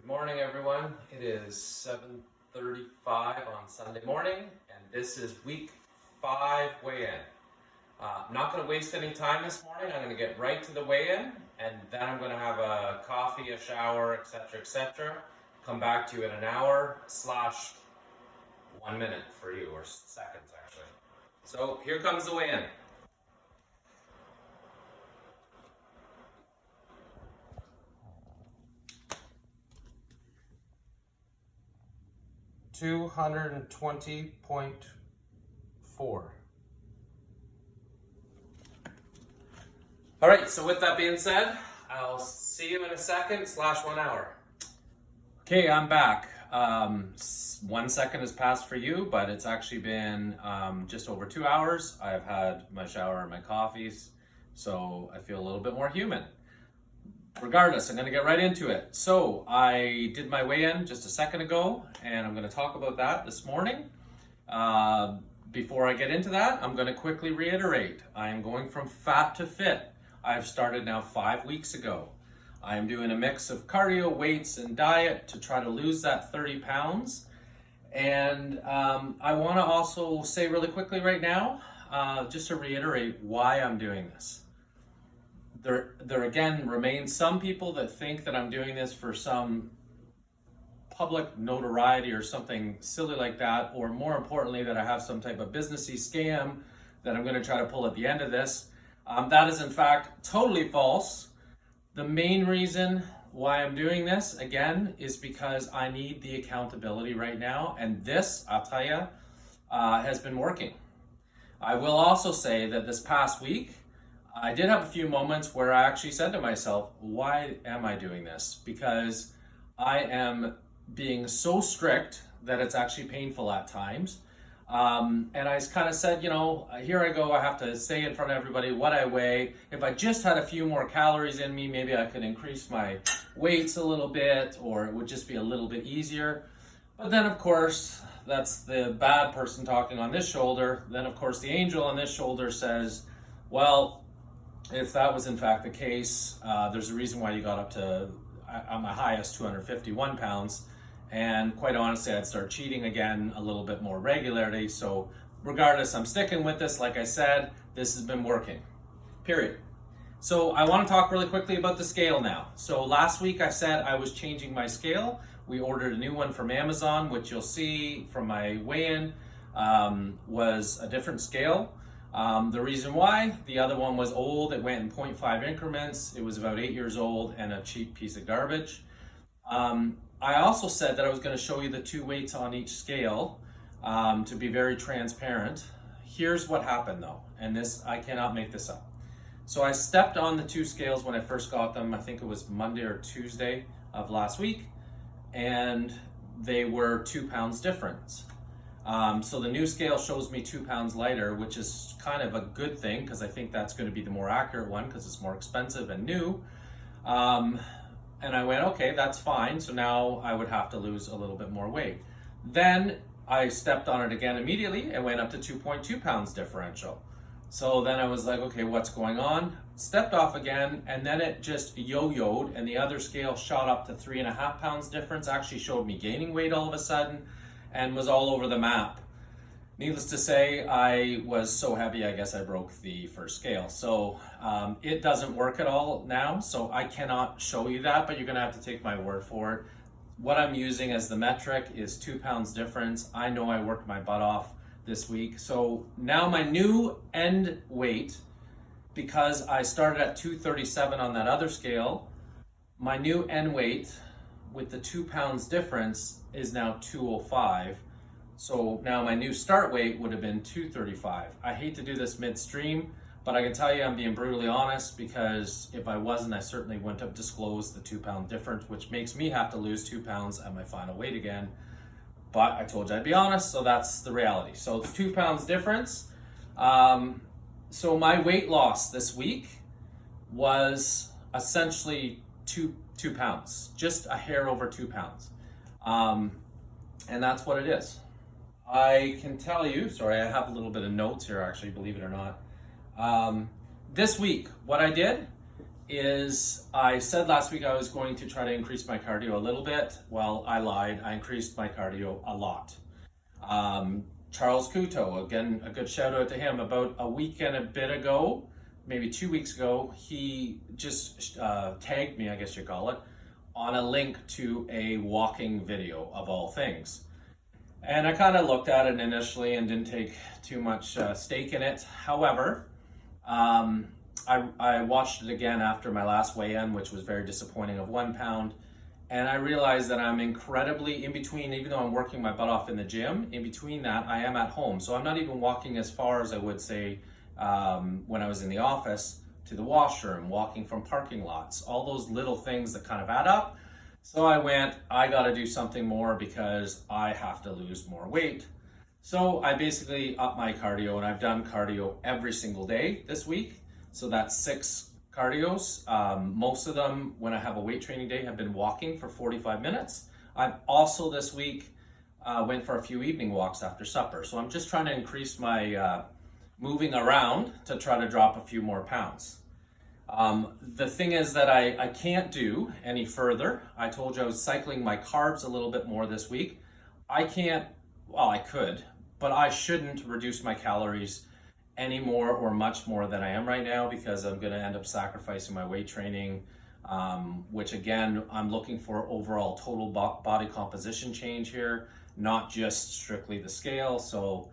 Good morning, everyone. It is 7:35 on Sunday morning, and this is week 5 weigh-in. I'm not going to waste any time this morning. I'm going to get right to the weigh-in, and then I'm going to have a coffee, a shower, etc., etc. Come back to you in an hour / 1 minute for you, or seconds actually. So here comes the weigh-in. $220.4. All right, so with that being said, I'll see you in a second / 1 hour. Okay, I'm back. 1 second has passed for you, but it's actually been just over 2 hours. I've had my shower and my coffees, so I feel a little bit more human. Regardless, I'm going to get right into it. So I did my weigh-in just a second ago, and I'm going to talk about that this morning. Before I get into that, I'm going to quickly reiterate. I am going from fat to fit. I've started now 5 weeks ago. I am doing a mix of cardio, weights, and diet to try to lose that 30 pounds. And I want to also say really quickly right now, just to reiterate why I'm doing this. There again remains some people that think that I'm doing this for some public notoriety or something silly like that, or more importantly, that I have some type of businessy scam that I'm going to try to pull at the end of this. That is in fact totally false. The main reason why I'm doing this, again, is because I need the accountability right now, and this, I'll tell you, has been working. I will also say that this past week, I did have a few moments where I actually said to myself, why am I doing this? Because I am being so strict that it's actually painful at times. And I kind of said, here I go, I have to say in front of everybody what I weigh. If I just had a few more calories in me, maybe I could increase my weights a little bit, or it would just be a little bit easier. But then, of course, that's the bad person talking on this shoulder. Then, of course, the angel on this shoulder says, well, if that was in fact the case, there's a reason why you got up to, on my highest, 251 pounds. And quite honestly, I'd start cheating again a little bit more regularly. So regardless, I'm sticking with this. Like I said, this has been working, period. So I want to talk really quickly about the scale now. So last week I said I was changing my scale. We ordered a new one from Amazon, which you'll see from my weigh-in was a different scale. The reason why, the other one was old, it went in 0.5 increments, it was about 8 years old and a cheap piece of garbage. I also said that I was going to show you the two weights on each scale to be very transparent. Here's what happened though, and this, I cannot make this up. So I stepped on the two scales when I first got them, I think it was Monday or Tuesday of last week, and they were 2 pounds difference. So the new scale shows me 2 pounds lighter, which is kind of a good thing because I think that's going to be the more accurate one because it's more expensive and new. And I went, okay, that's fine. So now I would have to lose a little bit more weight. Then I stepped on it again immediately and went up to 2.2 pounds differential. So then I was like, okay, what's going on? Stepped off again, and then it just yo-yoed, and the other scale shot up to 3.5 pounds difference, actually showed me gaining weight all of a sudden, and was all over the map. Needless to say, I was so heavy, I guess I broke the first scale. So it doesn't work at all now, so I cannot show you that, but you're gonna have to take my word for it. What I'm using as the metric is 2 pounds difference. I know I worked my butt off this week. So now my new end weight, because I started at 237 on that other scale, my new end weight with the 2 pounds difference is now 205. So now my new start weight would have been 235. I hate to do this midstream, but I can tell you I'm being brutally honest, because if I wasn't, I certainly wouldn't have disclosed the 2 pound difference, which makes me have to lose 2 pounds at my final weight again. But I told you I'd be honest, so that's the reality. So it's 2 pounds difference. So my weight loss this week was essentially two pounds, just a hair over 2 pounds. And that's what it is. I can tell you, sorry, I have a little bit of notes here actually, believe it or not. This week, what I did is I said last week I was going to try to increase my cardio a little bit. Well, I lied. I increased my cardio a lot. Charles Couto, again, a good shout out to him. About a week and a bit ago, maybe 2 weeks ago, he just tagged me, I guess you call it, on a link to a walking video of all things. And I kind of looked at it initially and didn't take too much stake in it. However, I watched it again after my last weigh-in, which was very disappointing, of 1 pound. And I realized that I'm incredibly in between, even though I'm working my butt off in the gym, in between that, I am at home. So I'm not even walking as far as I would say when I was in the office to the washroom, walking from parking lots, all those little things that kind of add up. So I got to do something more because I have to lose more weight. So I basically upped my cardio, and I've done cardio every single day this week. So that's 6 cardios. Most of them, when I have a weight training day, have been walking for 45 minutes. I've also this week went for a few evening walks after supper. So I'm just trying to increase my moving around to try to drop a few more pounds. The thing is that I can't do any further. I told you I was cycling my carbs a little bit more this week. I could, but I shouldn't reduce my calories any more or much more than I am right now, because I'm going to end up sacrificing my weight training, which again, I'm looking for overall total body composition change here, not just strictly the scale. So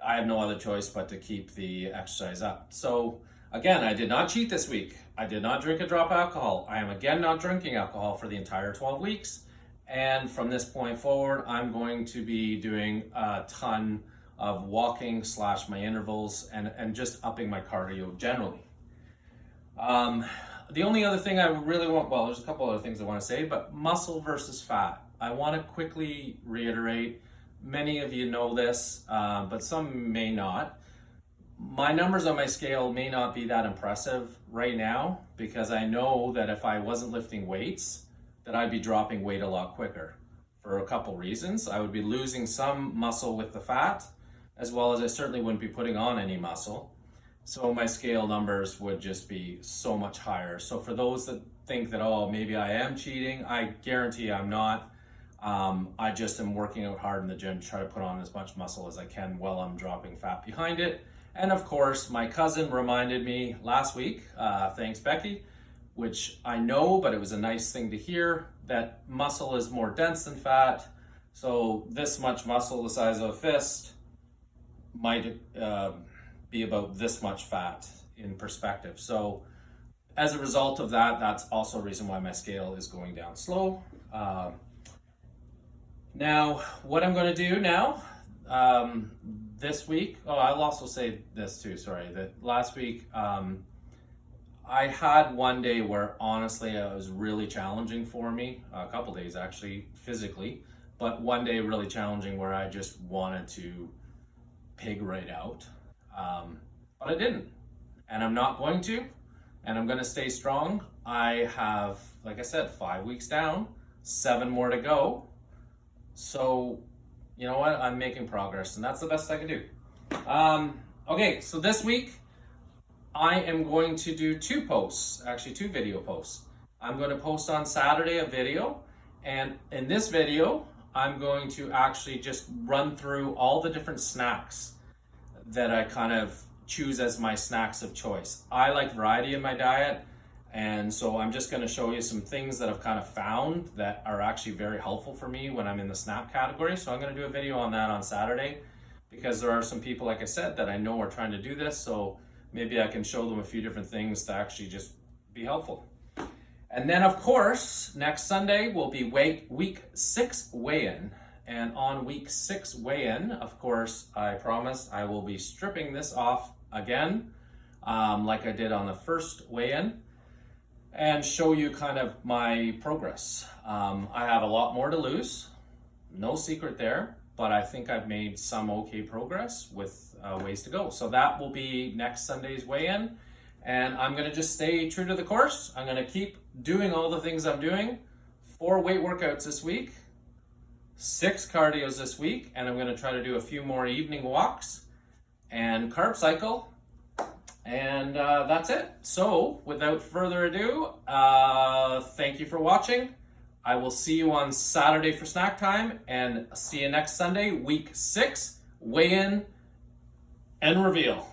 I have no other choice but to keep the exercise up. So again, I did not cheat this week. I did not drink a drop of alcohol. I am again not drinking alcohol for the entire 12 weeks. And from this point forward, I'm going to be doing a ton of walking / my intervals and just upping my cardio generally. The only other thing I really want, well, there's a couple other things I want to say, but muscle versus fat. I want to quickly reiterate, many of you know this, but some may not. My numbers on my scale may not be that impressive right now, because I know that if I wasn't lifting weights, that I'd be dropping weight a lot quicker for a couple reasons. I would be losing some muscle with the fat, as well as I certainly wouldn't be putting on any muscle. So my scale numbers would just be so much higher. So for those that think that, oh, maybe I am cheating, I guarantee I'm not. I just am working out hard in the gym to try to put on as much muscle as I can while I'm dropping fat behind it. And of course, my cousin reminded me last week, thanks Becky, which I know, but it was a nice thing to hear, that muscle is more dense than fat. So this much muscle the size of a fist might be about this much fat in perspective. So as a result of that, that's also a reason why my scale is going down slow. Now, what I'm going to do now, this week, I'll also say this too, sorry, that last week, I had one day where honestly it was really challenging for me, a couple days actually, physically, but one day really challenging where I just wanted to pig right out, but I didn't, and I'm not going to, and I'm going to stay strong. I have, like I said, 5 weeks down, 7 more to go, so you know what, I'm making progress, and that's the best I can do. Okay, so this week I am going to do 2 posts, actually 2 video posts. I'm going to post on Saturday a video, and in this video I'm going to actually just run through all the different snacks that I kind of choose as my snacks of choice. I like variety in my diet, and so I'm just going to show you some things that I've kind of found that are actually very helpful for me when I'm in the snack category. So I'm going to do a video on that on Saturday, because there are some people, like I said, that I know are trying to do this, so maybe I can show them a few different things to actually just be helpful. And then of course, next Sunday will be week 6 weigh-in. And on week 6 weigh-in, of course, I promise I will be stripping this off again, like I did on the first weigh-in, and show you kind of my progress. I have a lot more to lose, no secret there, but I think I've made some okay progress with ways to go. So that will be next Sunday's weigh-in, and I'm gonna just stay true to the course. I'm gonna keep doing all the things I'm doing. 4 weight workouts this week, 6 cardios this week, and I'm gonna try to do a few more evening walks and carb cycle. And that's it. So without further ado, thank you for watching. I will see you on Saturday for snack time, and see you next Sunday, week 6, weigh in and reveal.